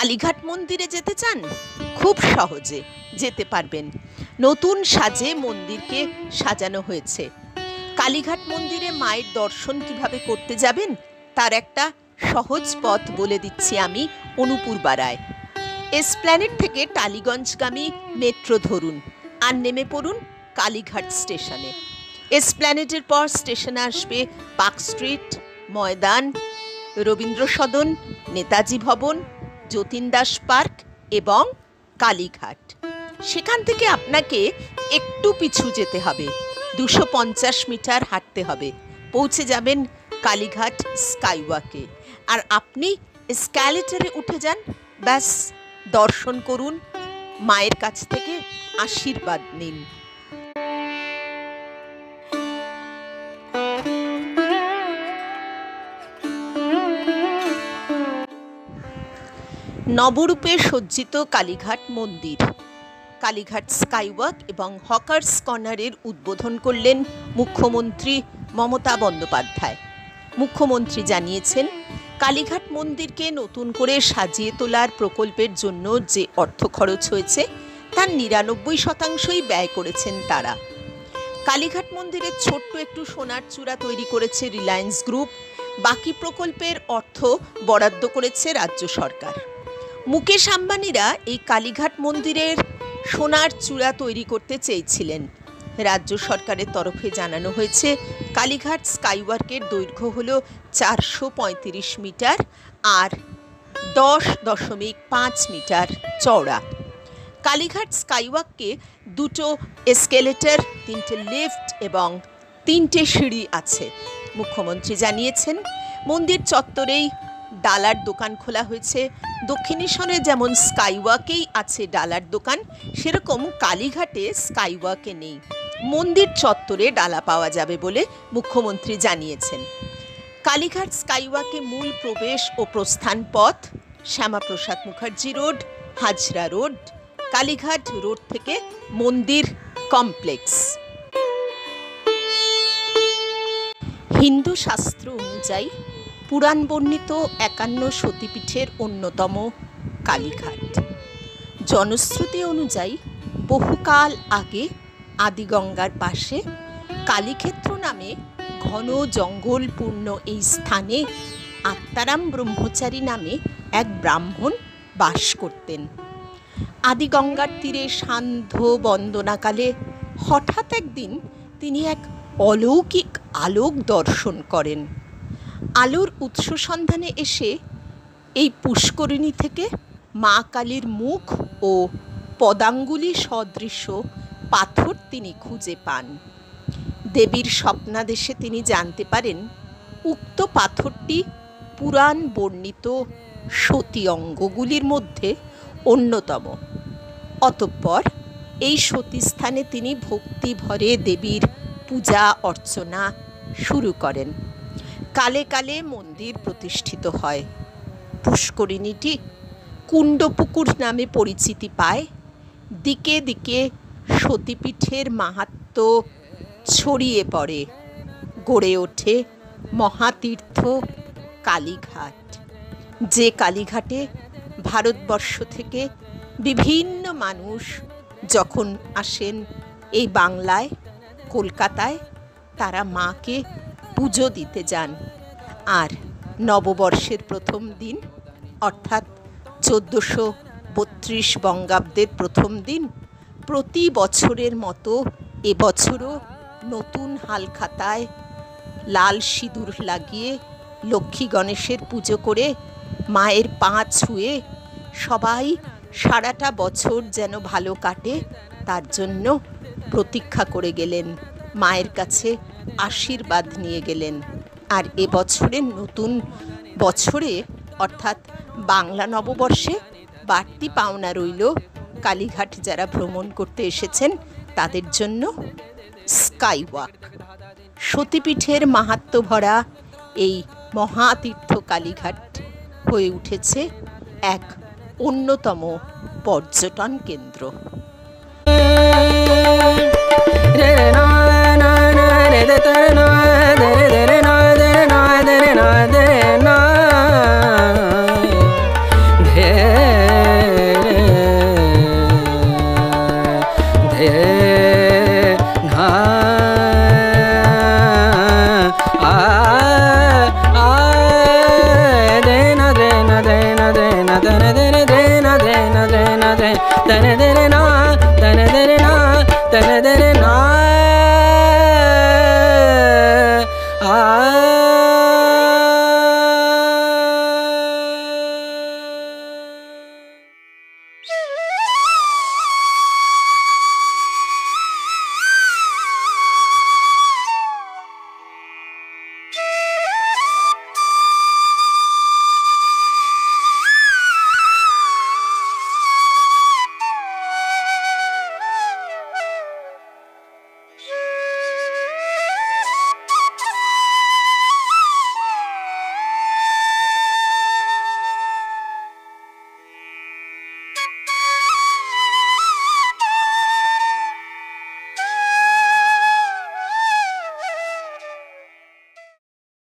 কালীঘাট মন্দিরে যেতে চান? খুব সহজে যেতে পারবেন। নতুন সাজে মন্দিরকে সাজানো হয়েছে। কালীঘাট মন্দিরে মায়ের দর্শন কিভাবে করতে যাবেন তার একটা সহজ পথ বলে দিচ্ছি আমি, অনুপূর্বা রায়। এসপ্ল্যানেড থেকে টালিগঞ্জগামী মেট্রো ধরুন আর নেমে পড়ুন কালীঘাট স্টেশনে। এসপ্ল্যানেডের পর স্টেশনে আসবে পার্ক স্ট্রিট, ময়দান, রবীন্দ্র সদন, নেতাজি ভবন, যতীন দাস পার্ক এবং কালীঘাট। সেখান থেকে আপনাকে একটু পিছু যেতে হবে, 250 মিটার হাঁটতে হবে, পৌঁছে যাবেন কালীঘাট স্কাইওয়াকে। আর আপনি এসক্যালেটরে উঠে যান, ব্যাস দর্শন করুন, মায়ের কাছ থেকে আশীর্বাদ নিন। নবরূপে সজ্জিত কালীঘাট মন্দির, কালীঘাট স্কাইওয়াক এবং হকার্স কর্নারের উদ্বোধন করলেন মুখ্যমন্ত্রী মমতা বন্দ্যোপাধ্যায়। মুখ্যমন্ত্রী জানিয়েছেন, কালীঘাট মন্দিরকে নতুন করে সাজিয়ে তোলার প্রকল্পের জন্য যে অর্থ খরচ হয়েছে তার 99% ব্যয় করেছেন তারা। কালীঘাট মন্দিরের ছোট্ট একটু সোনার চূড়া তৈরি করেছে রিলায়েন্স গ্রুপ, বাকি প্রকল্পের অর্থ বরাদ্দ করেছে রাজ্য সরকার। মুকেশ আম্বানিরা এই কালীঘাট মন্দিরের সোনার চূড়া তৈরি করতে চেয়েছিলেন। রাজ্য সরকারের তরফে জানানো হয়েছে, কালীঘাট স্কাইওয়াকের দৈর্ঘ্য হল 435 মিটার আর 10.5 মিটার চওড়া। কালীঘাট স্কাইওয়াককে 2টো এসকেলেটর, 3টে লিফট এবং 3টে সিঁড়ি আছে। মুখ্যমন্ত্রী জানিয়েছেন, মন্দির চত্বরেই ডালার দোকান খোলা হয়েছে। দক্ষিণেশ্বরে যেমন স্কাইওয়াকেই আছে ডালার দোকান, সেরকম কালীঘাটে স্কাইওয়াকে নেই। মন্দির চত্বরে ডালা পাওয়া যাবে বলে মুখ্যমন্ত্রী জানিয়েছেন। কালীঘাট স্কাইওয়াকে মূল প্রবেশ ও প্রস্থান পথ Shyamaprasad Mukherjee road, Hazra road, Kalighat road থেকে মন্দির কমপ্লেক্স। হিন্দু শাস্ত্র অনুযায়ী পুরাণ বর্ণিত 51 সতীপীঠের অন্যতম কালীঘাট। জনশ্রুতি অনুযায়ী বহুকাল আগে আদিগঙ্গার পাশে কালীক্ষেত্র নামে ঘন জঙ্গলপূর্ণ এই স্থানে আত্মারাম ব্রহ্মচারী নামে এক ব্রাহ্মণ বাস করতেন। আদিগঙ্গার তীরে সান্ধ্য বন্দনাকালে হঠাৎ একদিন তিনি এক অলৌকিক আলোক দর্শন করেন। আলোর উৎস সন্ধানে এসে এই পুষ্করিণী থেকে মা কালীর মুখ ও পদাঙ্গুলি সদৃশ পাথর তিনি খুঁজে পান। দেবীর স্বপ্নাদেশে তিনি জানতে পারেন, উক্ত পাথরটি পুরাণ বর্ণিত সতী অঙ্গগুলির মধ্যে অন্যতম। অতঃপর এই সতীস্থানে তিনি ভক্তি ভরে দেবীর পূজা অর্চনা শুরু করেন। কালে কালে মন্দির প্রতিষ্ঠিত হয়। পুষ্করিণীটি কুণ্ডপুকুর নামে পরিচিতি পায়। দিকে দিকে সতীপীঠের মাহাত্ম্য ছড়িয়ে পড়ে। গড়ে ওঠে মহাতীর্থ কালীঘাট, যে কালীঘাটে ভারতবর্ষ থেকে বিভিন্ন মানুষ যখন আসেন এই বাংলায়, কলকাতায়, তারা মাকে পুজো দিতে যান। আর নববর্ষের প্রথম দিন অর্থাৎ 1432 বঙ্গাব্দের প্রথম দিন প্রতি বছরের মতো এবছরও নতুন হালখাতায় লাল সিঁদুর লাগিয়ে লক্ষ্মী গণেশের পুজো করে মায়ের পা ছুঁয়ে সবাই সারাটা বছর যেন ভালো কাটে তার জন্য প্রতীক্ষা করে গেলেন, মায়ের কাছে আশীর্বাদ নিয়ে গেলেন। আর এবছরের নতুন বছরে অর্থাৎ বাংলা নববর্ষে বাড়তি পাওনা রইল কালীঘাট যারা ভ্রমণ করতে এসেছেন তাদের জন্য স্কাইওয়াক। সতীপীঠের মাহাত্ম্য ভরা এই মহাতীর্থ কালীঘাট হয়ে উঠেছে এক অন্যতম পর্যটন কেন্দ্র। হে तने दे